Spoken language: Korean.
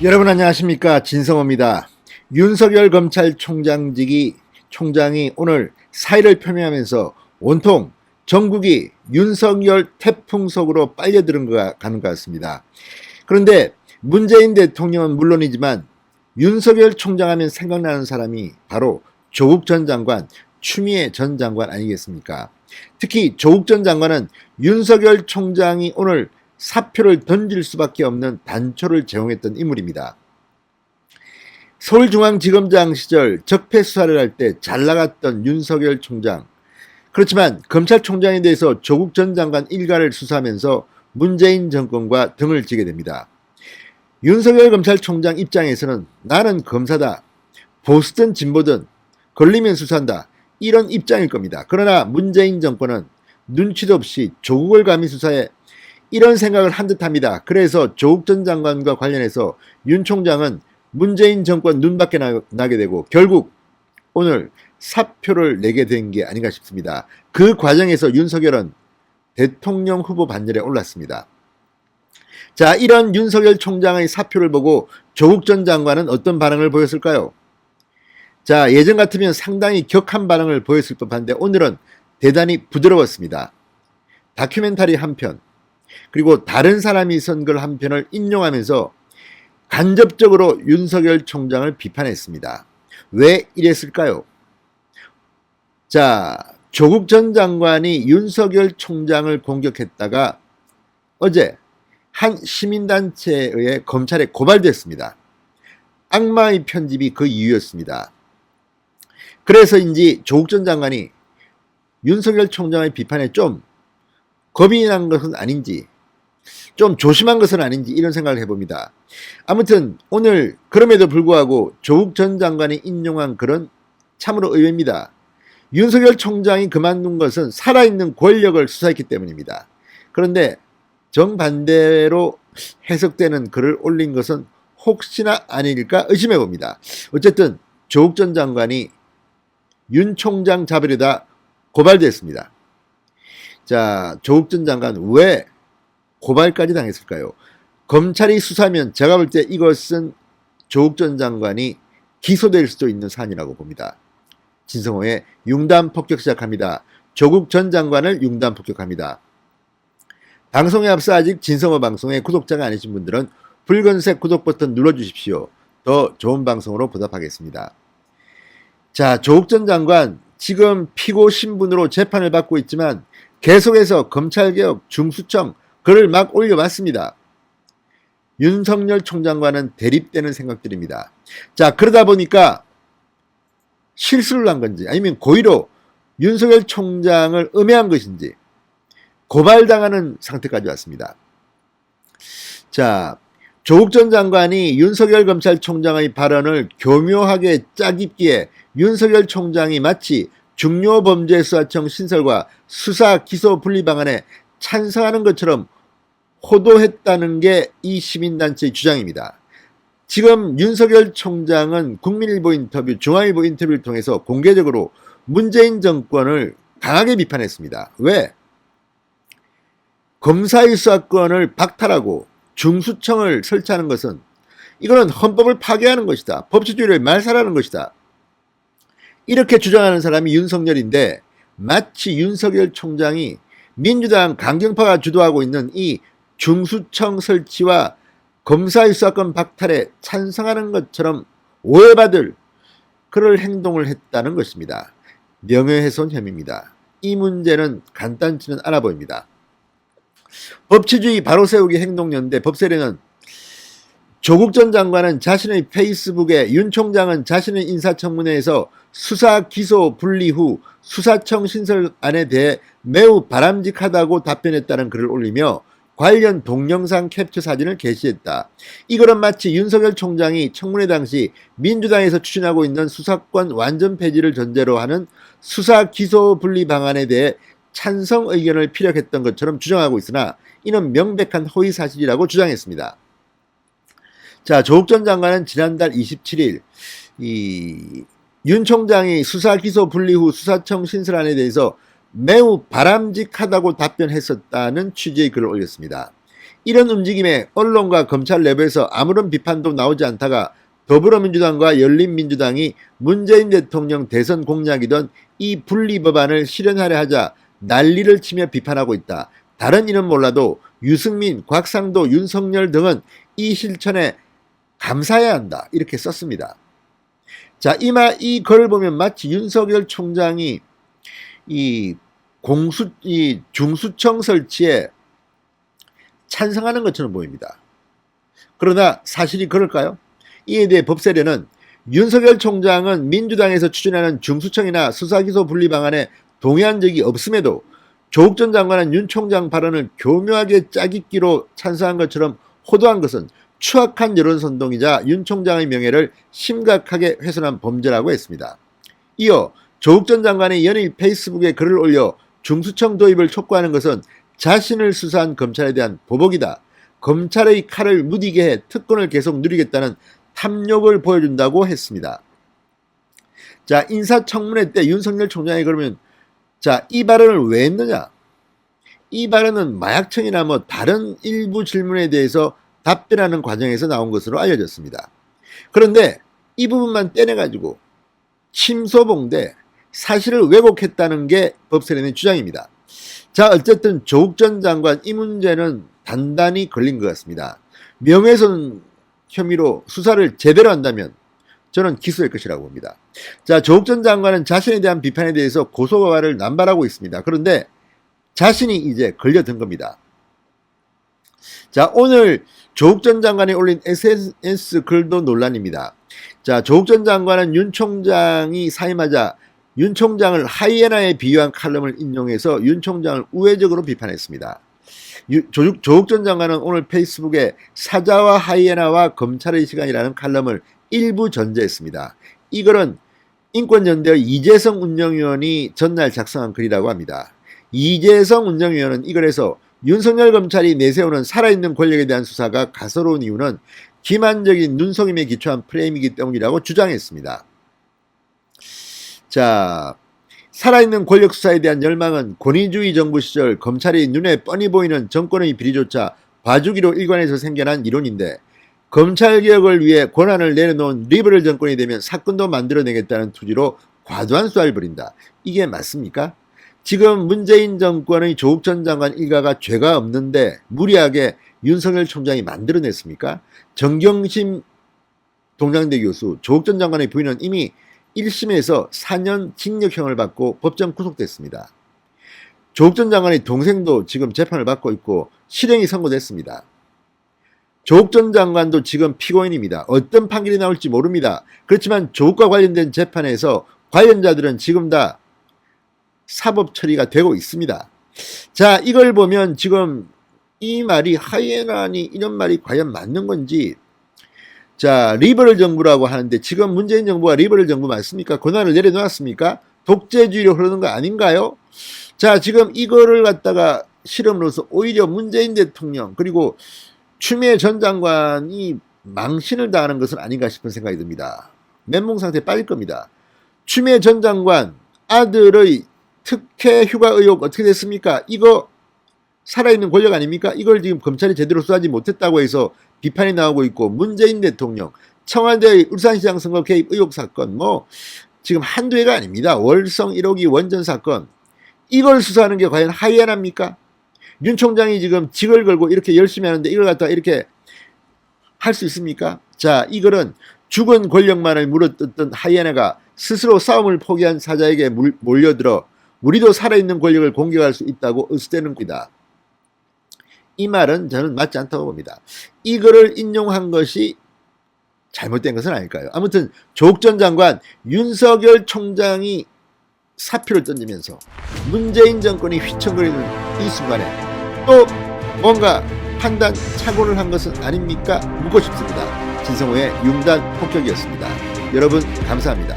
여러분 안녕하십니까, 진성호입니다. 윤석열 검찰총장이 오늘 사의를 표명하면서 온통 전국이 윤석열 태풍 속으로 빨려드는 가는 것 같습니다. 그런데 문재인 대통령은 물론이지만 윤석열 총장 하면 생각나는 사람이 바로 조국 전 장관, 추미애 전 장관 아니겠습니까? 특히 조국 전 장관은 윤석열 총장이 오늘 사표를 던질 수밖에 없는 단초를 제공했던 인물입니다. 서울중앙지검장 시절 적폐 수사를 할 때 잘 나갔던 윤석열 총장. 그렇지만 검찰총장에 대해서 조국 전 장관 일가를 수사하면서 문재인 정권과 등을 지게 됩니다. 윤석열 검찰총장 입장에서는 나는 검사다, 보수든 진보든 걸리면 수사한다, 이런 입장일 겁니다. 그러나 문재인 정권은 눈치도 없이 조국을 감히 수사해, 이런 생각을 한 듯합니다. 그래서 조국 전 장관과 관련해서 윤 총장은 문재인 정권 눈밖에 나게 되고 결국 오늘 사표를 내게 된 게 아닌가 싶습니다. 그 과정에서 윤석열은 대통령 후보 반열에 올랐습니다. 자, 이런 윤석열 총장의 사표를 보고 조국 전 장관은 어떤 반응을 보였을까요? 자, 예전 같으면 상당히 격한 반응을 보였을 법한데 오늘은 대단히 부드러웠습니다. 다큐멘터리 한 편, 그리고 다른 사람이 쓴 글 한 편을 인용하면서 간접적으로 윤석열 총장을 비판했습니다. 왜 이랬을까요? 자, 조국 전 장관이 윤석열 총장을 공격했다가 어제 한 시민단체에 의해 검찰에 고발됐습니다. 악마의 편집이 그 이유였습니다. 그래서인지 조국 전 장관이 윤석열 총장의 비판에 좀 겁이 난 것은 아닌지, 좀 조심한 것은 아닌지 이런 생각을 해봅니다. 아무튼 오늘 그럼에도 불구하고 조국 전 장관이 인용한 글은 참으로 의외입니다. 윤석열 총장이 그만둔 것은 살아있는 권력을 수사했기 때문입니다. 그런데 정반대로 해석되는 글을 올린 것은 혹시나 아닐까 의심해봅니다. 어쨌든 조국 전 장관이 윤 총장 잡으려다 고발됐습니다. 자, 조국 전 장관 왜 고발까지 당했을까요? 검찰이 수사하면 제가 볼 때 이것은 조국 전 장관이 기소될 수도 있는 사안이라고 봅니다. 진성호의 융단 폭격 시작합니다. 조국 전 장관을 융단 폭격합니다. 방송에 앞서 아직 진성호 방송에 구독자가 아니신 분들은 붉은색 구독 버튼 눌러주십시오. 더 좋은 방송으로 보답하겠습니다. 자, 조국 전 장관 지금 피고 신분으로 재판을 받고 있지만 계속해서 검찰개혁 중수청 글을 막 올려봤습니다. 윤석열 총장과는 대립되는 생각들입니다. 자, 그러다 보니까 실수를 한 건지 아니면 고의로 윤석열 총장을 음해한 것인지 고발당하는 상태까지 왔습니다. 자, 조국 전 장관이 윤석열 검찰총장의 발언을 교묘하게 짜깁기에 윤석열 총장이 마치 중요범죄수사청 신설과 수사 기소 분리 방안에 찬성하는 것처럼 호도했다는 게 이 시민단체의 주장입니다. 지금 윤석열 총장은 국민일보 인터뷰, 중앙일보 인터뷰를 통해서 공개적으로 문재인 정권을 강하게 비판했습니다. 왜? 검사의 수사권을 박탈하고 중수청을 설치하는 것은 이거는 헌법을 파괴하는 것이다. 법치주의를 말살하는 것이다. 이렇게 주장하는 사람이 윤석열인데 마치 윤석열 총장이 민주당 강경파가 주도하고 있는 이 중수청 설치와 검사의 수사권 박탈에 찬성하는 것처럼 오해받을 그럴 행동을 했다는 것입니다. 명예훼손 혐의입니다. 이 문제는 간단치는 않아 보입니다. 법치주의 바로세우기 행동연대 법세련은 조국 전 장관은 자신의 페이스북에 윤 총장은 자신의 인사청문회에서 수사 기소 분리 후 수사청 신설안에 대해 매우 바람직하다고 답변했다는 글을 올리며 관련 동영상 캡처 사진을 게시했다. 이거는 마치 윤석열 총장이 청문회 당시 민주당에서 추진하고 있는 수사권 완전 폐지를 전제로 하는 수사 기소 분리 방안에 대해 찬성 의견을 피력했던 것처럼 주장하고 있으나 이는 명백한 허위사실이라고 주장했습니다. 자, 조국 전 장관은 지난달 27일 윤 총장이 수사 기소 분리 후 수사청 신설안에 대해서 매우 바람직하다고 답변했었다는 취지의 글을 올렸습니다. 이런 움직임에 언론과 검찰 내부에서 아무런 비판도 나오지 않다가 더불어민주당과 열린민주당이 문재인 대통령 대선 공약이던 이 분리법안을 실현하려 하자 난리를 치며 비판하고 있다. 다른 이는 몰라도 유승민, 곽상도, 윤석열 등은 이 실천에 감사해야 한다. 이렇게 썼습니다. 자, 이 글을 보면 마치 윤석열 총장이 이 중수청 설치에 찬성하는 것처럼 보입니다. 그러나 사실이 그럴까요? 이에 대해 법세련은 윤석열 총장은 민주당에서 추진하는 중수청이나 수사기소 분리 방안에 동의한 적이 없음에도 조국 전 장관은 윤 총장 발언을 교묘하게 짜깁기로 찬성한 것처럼 호도한 것은 추악한 여론선동이자 윤 총장의 명예를 심각하게 훼손한 범죄라고 했습니다. 이어 조국 전 장관이 연일 페이스북에 글을 올려 중수청 도입을 촉구하는 것은 자신을 수사한 검찰에 대한 보복이다. 검찰의 칼을 무디게 해 특권을 계속 누리겠다는 탐욕을 보여준다고 했습니다. 자, 인사청문회 때 윤석열 총장이 그러면 자, 이 발언을 왜 했느냐? 이 발언은 마약청이나 다른 일부 질문에 대해서 답변하는 과정에서 나온 것으로 알려졌습니다. 그런데 이 부분만 떼내가지고 침소봉대 사실을 왜곡했다는 게 법세련의 주장입니다. 자, 어쨌든 조국 전 장관 이 문제는 단단히 걸린 것 같습니다. 명예훼손 혐의로 수사를 제대로 한다면 저는 기소할 것이라고 봅니다. 자, 조국 전 장관은 자신에 대한 비판에 대해서 고소고발을 남발하고 있습니다. 그런데 자신이 이제 걸려든 겁니다. 자, 오늘 조국 전 장관이 올린 SNS 글도 논란입니다. 자, 조국 전 장관은 윤 총장이 사임하자 윤 총장을 하이에나에 비유한 칼럼을 인용해서 윤 총장을 우회적으로 비판했습니다. 조국 전 장관은 오늘 페이스북에 사자와 하이에나와 검찰의 시간이라는 칼럼을 일부 전제했습니다. 이 글은 인권연대의 이재성 운영위원이 전날 작성한 글이라고 합니다. 이재성 운영위원은 이 글에서 윤석열 검찰이 내세우는 살아있는 권력에 대한 수사가 가소로운 이유는 기만적인 눈속임에 기초한 프레임이기 때문이라고 주장했습니다. 자, 살아있는 권력 수사에 대한 열망은 권위주의 정부 시절 검찰이 눈에 뻔히 보이는 정권의 비리조차 봐주기로 일관해서 생겨난 이론인데 검찰개혁을 위해 권한을 내려놓은 리버럴 정권이 되면 사건도 만들어내겠다는 투지로 과도한 수사를 벌인다. 이게 맞습니까? 지금 문재인 정권의 조국 전 장관 일가가 죄가 없는데 무리하게 윤석열 총장이 만들어냈습니까? 정경심 동장대 교수, 조국 전 장관의 부인은 이미 1심에서 4년 징역형을 받고 법정 구속됐습니다. 조국 전 장관의 동생도 지금 재판을 받고 있고 실형이 선고됐습니다. 조국 전 장관도 지금 피고인입니다. 어떤 판결이 나올지 모릅니다. 그렇지만 조국과 관련된 재판에서 관련자들은 지금 다 사법 처리가 되고 있습니다. 자, 이걸 보면 지금 이 말이 하이에나니 이런 말이 과연 맞는 건지. 자, 리버럴 정부라고 하는데 지금 문재인 정부가 리버럴 정부 맞습니까? 권한을 내려놓았습니까? 독재주의로 흐르는 거 아닌가요? 자, 지금 이거를 갖다가 실험으로서 오히려 문재인 대통령 그리고 추미애 전 장관이 망신을 당하는 것은 아닌가 싶은 생각이 듭니다. 멘붕 상태에 빠질 겁니다. 추미애 전 장관 아들의 특혜 휴가 의혹 어떻게 됐습니까? 이거 살아있는 권력 아닙니까? 이걸 지금 검찰이 제대로 수사하지 못했다고 해서 비판이 나오고 있고 문재인 대통령 청와대의 울산시장 선거 개입 의혹 사건 지금 한두 해가 아닙니다. 월성 1호기 원전 사건 이걸 수사하는 게 과연 하이에나입니까? 윤 총장이 지금 직을 걸고 이렇게 열심히 하는데 이걸 갖다가 이렇게 할 수 있습니까? 자, 이 글은 죽은 권력만을 물어뜯던 하이에나가 스스로 싸움을 포기한 사자에게 몰려들어 우리도 살아있는 권력을 공격할 수 있다고 으스대는 겁니다. 이 말은 저는 맞지 않다고 봅니다. 이 글을 인용한 것이 잘못된 것은 아닐까요? 아무튼 조국 전 장관, 윤석열 총장이 사표를 던지면서 문재인 정권이 휘청거리는 이 순간에 또 뭔가 판단 착오를 한 것은 아닙니까? 묻고 싶습니다. 진성호의 융단 폭격이었습니다. 여러분 감사합니다.